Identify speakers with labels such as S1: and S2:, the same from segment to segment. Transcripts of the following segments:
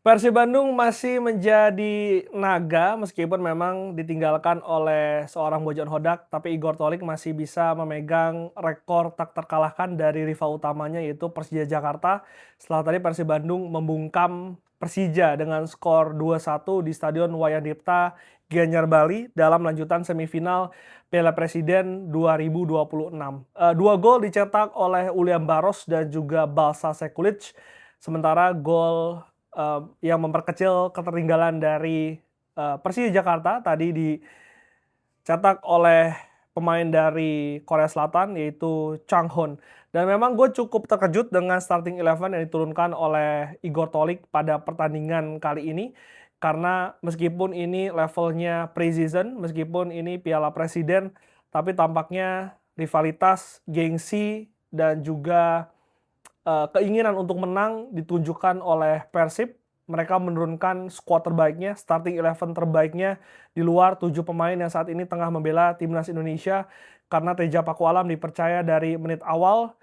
S1: Persib Bandung masih menjadi naga meskipun memang ditinggalkan oleh seorang Bojan Hodak, tapi Igor Tolik masih bisa memegang rekor tak terkalahkan dari rival utamanya yaitu Persija Jakarta. Setelah tadi Persib Bandung membungkam Persija dengan skor 2-1 di Stadion Wayan Dipta, Gianyar Bali dalam lanjutan semifinal Piala Presiden 2026. Dua gol dicetak oleh Ulian Baros dan juga Balsa Sekulic, sementara gol yang memperkecil ketertinggalan dari Persija Jakarta tadi dicetak oleh pemain dari Korea Selatan yaitu Chang Hon. Dan memang gue cukup terkejut dengan starting eleven yang diturunkan oleh Igor Tolik pada pertandingan kali ini. Karena meskipun ini levelnya pre-season, meskipun ini Piala Presiden, tapi tampaknya rivalitas, gengsi, dan juga keinginan untuk menang ditunjukkan oleh Persib. Mereka menurunkan skuad terbaiknya, starting eleven terbaiknya di luar 7 pemain yang saat ini tengah membela timnas Indonesia, karena Teja Pakualam dipercaya dari menit awal.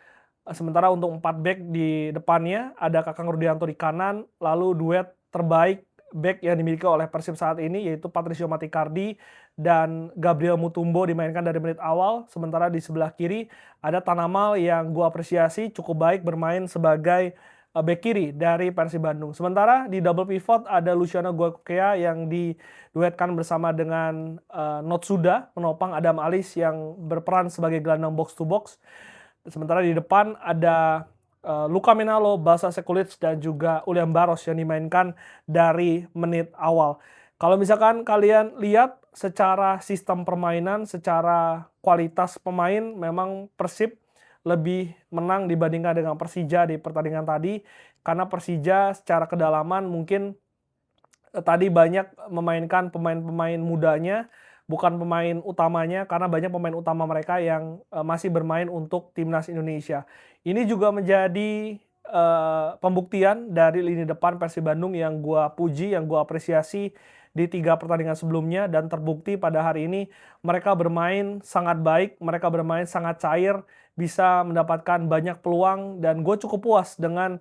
S1: Sementara untuk 4 back di depannya ada Kakang Rudianto di kanan, lalu duet terbaik back yang dimiliki oleh Persib saat ini yaitu Patricio Matikardi dan Gabriel Mutumbo dimainkan dari menit awal. Sementara di sebelah kiri ada Tanamal yang gua apresiasi cukup baik bermain sebagai back kiri dari Persib Bandung. Sementara di double pivot ada Luciano Goikokea yang diduetkan bersama dengan Notsuda menopang Adam Alis yang berperan sebagai gelandang box to box. Sementara di depan ada Luka Menalo, Balsa Sekulic, dan juga Ulian Baros yang dimainkan dari menit awal. Kalau misalkan kalian lihat secara sistem permainan, secara kualitas pemain, memang Persib lebih menang dibandingkan dengan Persija di pertandingan tadi. Karena Persija secara kedalaman mungkin tadi banyak memainkan pemain-pemain mudanya, bukan pemain utamanya, karena banyak pemain utama mereka yang masih bermain untuk timnas Indonesia. Ini juga menjadi pembuktian dari lini depan Persib Bandung yang gua puji, yang gua apresiasi di 3 pertandingan sebelumnya, dan terbukti pada hari ini mereka bermain sangat baik, mereka bermain sangat cair, bisa mendapatkan banyak peluang, dan gue cukup puas dengan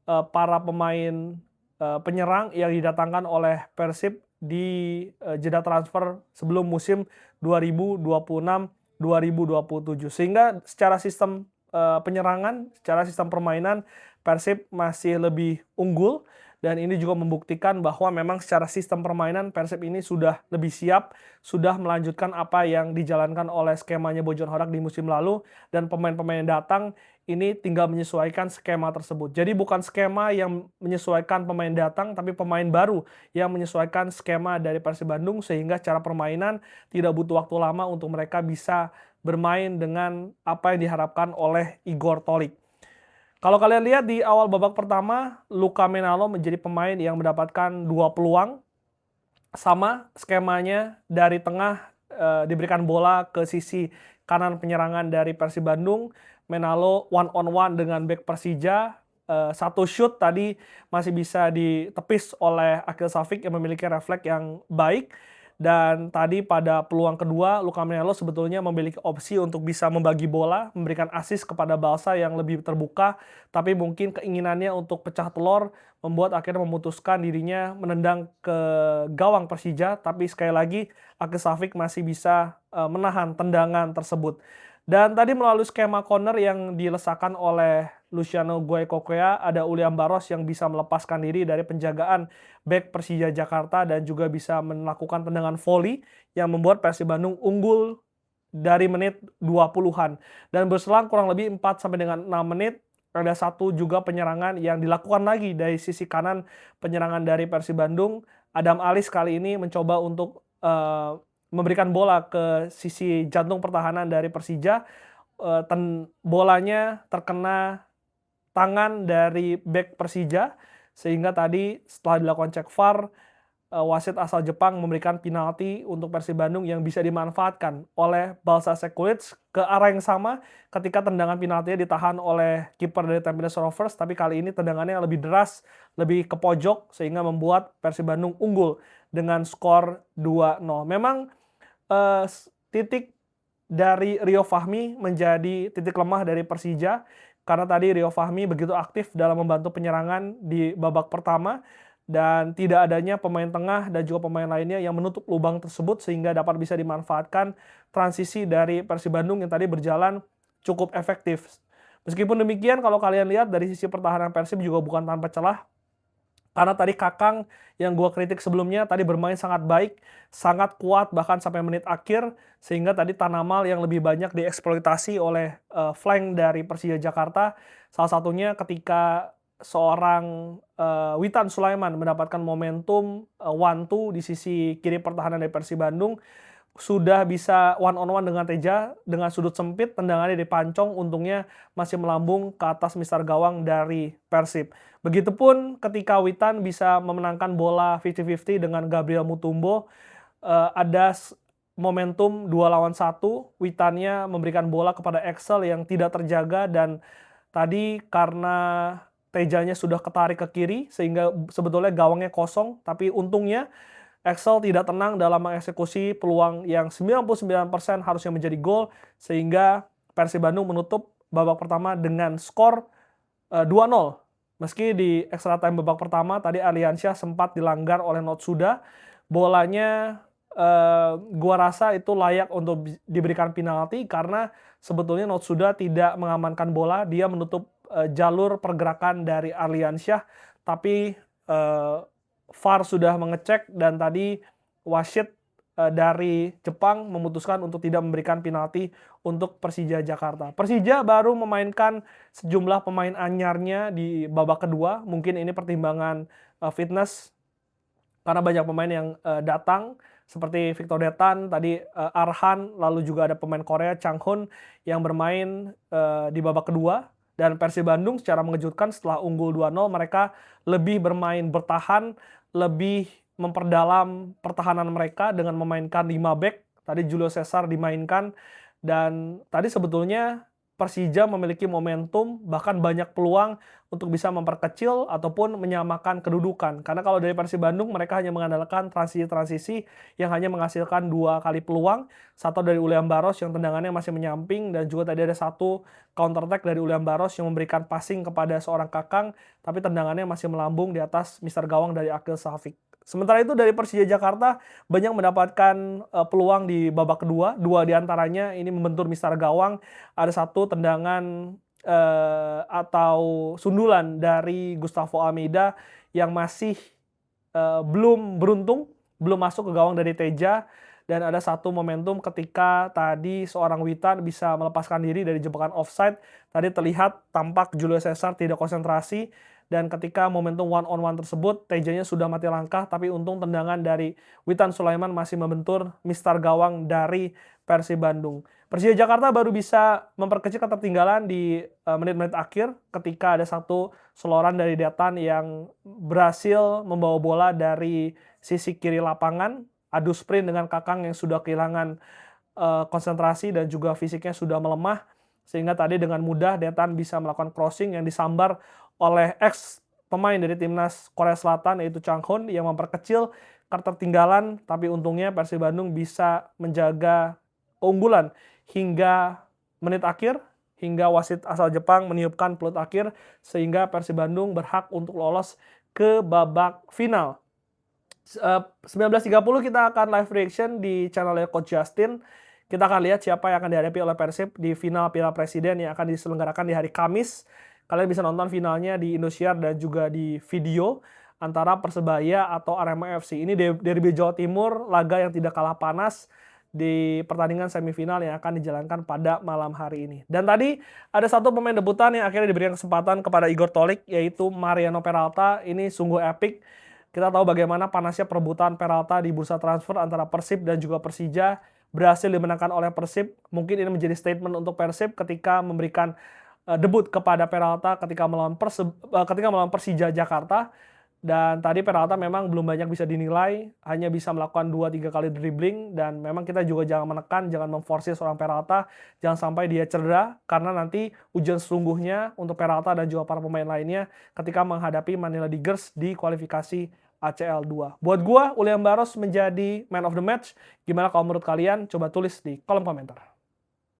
S1: para pemain penyerang yang didatangkan oleh Persib di jeda transfer sebelum musim 2026-2027. Sehingga secara sistem penyerangan, secara sistem permainan Persib masih lebih unggul, dan ini juga membuktikan bahwa memang secara sistem permainan Persib ini sudah lebih siap, sudah melanjutkan apa yang dijalankan oleh skemanya Bojan Hodak di musim lalu, dan pemain-pemain yang datang ini tinggal menyesuaikan skema tersebut. Jadi bukan skema yang menyesuaikan pemain datang, tapi pemain baru yang menyesuaikan skema dari Persib Bandung, sehingga secara permainan tidak butuh waktu lama untuk mereka bisa bermain dengan apa yang diharapkan oleh Igor Tolik. Kalau kalian lihat di awal babak pertama, Luka Menalo menjadi pemain yang mendapatkan 2 peluang. Sama skemanya, dari tengah diberikan bola ke sisi kanan penyerangan dari Persib Bandung. Menalo one on one dengan bek Persija, satu shoot tadi masih bisa ditepis oleh Akil Safik yang memiliki refleks yang baik. Dan tadi pada peluang kedua, Luka Menalo sebetulnya memiliki opsi untuk bisa membagi bola, memberikan assist kepada Balsa yang lebih terbuka, tapi mungkin keinginannya untuk pecah telur membuat akhirnya memutuskan dirinya menendang ke gawang Persija, tapi sekali lagi Akil Safik masih bisa menahan tendangan tersebut. Dan tadi melalui skema corner yang dilesakan oleh Luciano Goikokea, ada Ulian Baros yang bisa melepaskan diri dari penjagaan bek Persija Jakarta dan juga bisa melakukan tendangan volley yang membuat Persib Bandung unggul dari menit 20-an. Dan berselang kurang lebih 4 sampai dengan 6 menit, ada satu juga penyerangan yang dilakukan lagi dari sisi kanan penyerangan dari Persib Bandung. Adam Alis kali ini mencoba untuk memberikan bola ke sisi jantung pertahanan dari Persija. Bolanya terkena tangan dari bek Persija, sehingga tadi setelah dilakukan cek VAR, wasit asal Jepang memberikan penalti untuk Persib Bandung yang bisa dimanfaatkan oleh Balsa Sekulic ke arah yang sama ketika tendangan penaltinya ditahan oleh kiper dari Tampines Rovers, tapi kali ini tendangannya lebih deras, lebih ke pojok, sehingga membuat Persib Bandung unggul dengan skor 2-0. Memang titik dari Rio Fahmi menjadi titik lemah dari Persija, karena tadi Rio Fahmi begitu aktif dalam membantu penyerangan di babak pertama, dan tidak adanya pemain tengah dan juga pemain lainnya yang menutup lubang tersebut sehingga dapat bisa dimanfaatkan transisi dari Persib Bandung yang tadi berjalan cukup efektif. Meskipun demikian kalau kalian lihat dari sisi pertahanan Persib juga bukan tanpa celah, karena tadi Kakang yang gua kritik sebelumnya tadi bermain sangat baik, sangat kuat bahkan sampai menit akhir, sehingga tadi Tanamal yang lebih banyak dieksploitasi oleh, flank dari Persija Jakarta. Salah satunya ketika seorang, Witan Sulaiman mendapatkan momentum, 1-2 di sisi kiri pertahanan dari Persib Bandung, sudah bisa one on one dengan Teja, dengan sudut sempit, tendangannya dipancong, untungnya masih melambung ke atas mistar gawang dari Persib. Begitupun ketika Witan bisa memenangkan bola 50-50 dengan Gabriel Mutombo, ada momentum 2 lawan 1, Witannya memberikan bola kepada Excel yang tidak terjaga dan tadi karena Tejanya sudah ketarik ke kiri sehingga sebetulnya gawangnya kosong, tapi untungnya Excel tidak tenang dalam mengeksekusi peluang yang 99% harusnya menjadi gol, sehingga Persib Bandung menutup babak pertama dengan skor 2-0. Meski di extra time babak pertama tadi Arliansyah sempat dilanggar oleh Notsuda, bolanya gua rasa itu layak untuk diberikan penalti karena sebetulnya Notsuda tidak mengamankan bola, dia menutup jalur pergerakan dari Arliansyah, tapi VAR sudah mengecek dan tadi wasit dari Jepang memutuskan untuk tidak memberikan penalti untuk Persija Jakarta. Persija baru memainkan sejumlah pemain anyarnya di babak kedua, mungkin ini pertimbangan fitness karena banyak pemain yang datang seperti Victor Detan, tadi Arhan, lalu juga ada pemain Korea Changhun yang bermain di babak kedua. Dan Persib Bandung secara mengejutkan setelah unggul 2-0 mereka lebih bermain bertahan, lebih memperdalam pertahanan mereka dengan memainkan 5 back. Tadi Julio Cesar dimainkan dan tadi sebetulnya Persija memiliki momentum bahkan banyak peluang untuk bisa memperkecil ataupun menyamakan kedudukan. Karena kalau dari Persib Bandung mereka hanya mengandalkan transisi-transisi yang hanya menghasilkan 2 kali peluang, satu dari Ulian Baros yang tendangannya masih menyamping dan juga tadi ada satu counter attack dari Ulian Baros yang memberikan passing kepada seorang Kakang tapi tendangannya masih melambung di atas mister gawang dari Akil Safik. Sementara itu dari Persija Jakarta banyak mendapatkan peluang di babak kedua, 2 diantaranya ini membentur mistar gawang, ada satu tendangan atau sundulan dari Gustavo Almeida yang masih belum beruntung, belum masuk ke gawang dari Teja, dan ada satu momentum ketika tadi seorang Witan bisa melepaskan diri dari jebakan offside, tadi terlihat tampak Julio Cesar tidak konsentrasi, dan ketika momentum one on one tersebut, Tejanya sudah mati langkah, tapi untung tendangan dari Witan Sulaiman masih membentur mistar gawang dari Persib Bandung. Persija Jakarta baru bisa memperkecil ketertinggalan di menit-menit akhir ketika ada satu seloran dari Detan yang berhasil membawa bola dari sisi kiri lapangan, adu sprint dengan Kakang yang sudah kehilangan konsentrasi dan juga fisiknya sudah melemah, sehingga tadi dengan mudah Detan bisa melakukan crossing yang disambar oleh ex pemain dari timnas Korea Selatan yaitu Changhun yang memperkecil ketertinggalan, tapi untungnya Persib Bandung bisa menjaga keunggulan hingga menit akhir, hingga wasit asal Jepang meniupkan peluit akhir sehingga Persib Bandung berhak untuk lolos ke babak final. 19.30 kita akan live reaction di channelnya Coach Justin. Kita akan lihat siapa yang akan dihadapi oleh Persib di final Piala Presiden yang akan diselenggarakan di hari Kamis. Kalian bisa nonton finalnya di Indosiar dan juga di video antara Persebaya atau Arema FC. Ini derby Jawa Timur, laga yang tidak kalah panas di pertandingan semifinal yang akan dijalankan pada malam hari ini. Dan tadi ada satu pemain debutan yang akhirnya diberikan kesempatan kepada Igor Tolik, yaitu Mariano Peralta. Ini sungguh epic. Kita tahu bagaimana panasnya perebutan Peralta di bursa transfer antara Persib dan juga Persija. Berhasil dimenangkan oleh Persib. Mungkin ini menjadi statement untuk Persib ketika memberikan debut kepada Peralta ketika melawan Persija Jakarta. Dan tadi Peralta memang belum banyak bisa dinilai, hanya bisa melakukan 2-3 kali dribbling, dan memang kita juga jangan menekan, jangan memforsir seorang Peralta, jangan sampai dia cedera, karena nanti ujian sesungguhnya untuk Peralta dan juga para pemain lainnya ketika menghadapi Manila Tigers di kualifikasi ACL 2. Buat gua, Ulian Baros menjadi man of the match. Gimana kalau menurut kalian? Coba tulis di kolom komentar.